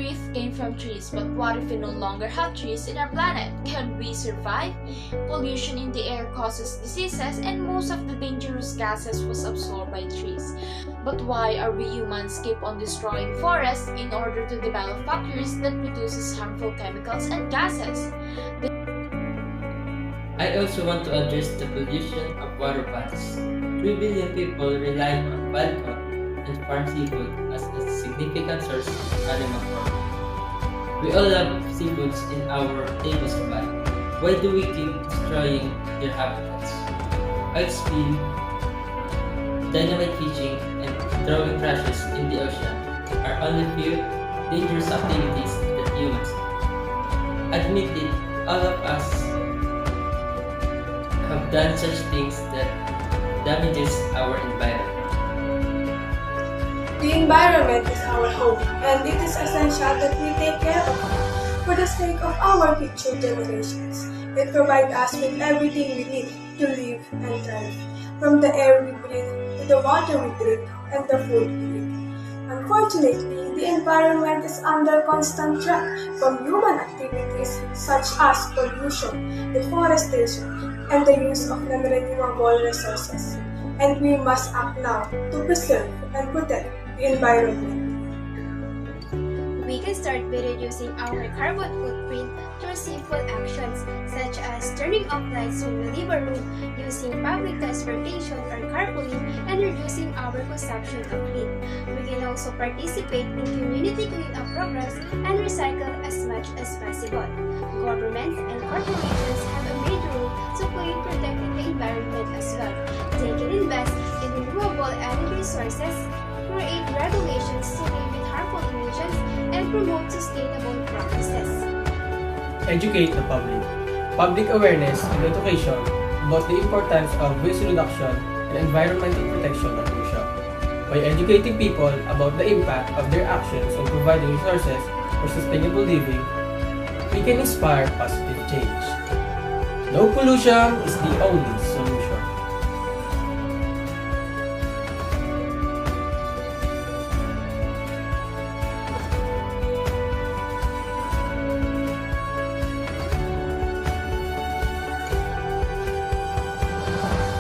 breathe came from trees, but what if we no longer have trees in our planet? Can we survive? Pollution in the air causes diseases, and most of the dangerous gases was absorbed by trees. But why are we humans keep on destroying forests in order to develop factories that produces harmful chemicals and gases? I also want to address the pollution of water bodies. 3 billion people rely on wild caught and farm seafood as a significant source of animal protein. We all love seafoods in our tables to buy. Why do we keep destroying their habitats? Oil spill, dynamite fishing, and throwing trashes in the ocean are only few dangerous activities that humans do. Admit it, all of us have done such things that damages our environment. The environment is our home, and it is essential that we take care of it for the sake of our future generations. It provides us with everything we need to live and thrive, from the air we breathe to the water we drink and the food we eat. Unfortunately, the environment is under constant threat from human activities such as pollution, deforestation, and the use of non-renewable resources. And we must act now to preserve and protect the environment. We can start by reducing our carbon footprint through simple actions such as turning off lights when we leave a room, using public transportation or carpooling, and reducing our consumption of heat. We can also participate in community cleanup programs and recycle as much as possible. Governments and corporations have a major role to play in protecting the environment as well. They can invest in renewable energy sources, create regulations to limit harmful emissions, and promote sustainable practices. Educate the public. Public awareness and education about the importance of waste reduction and environmental protection are crucial. By educating people about the impact of their actions on providing resources for sustainable living, we can inspire positive change. No pollution is the only solution.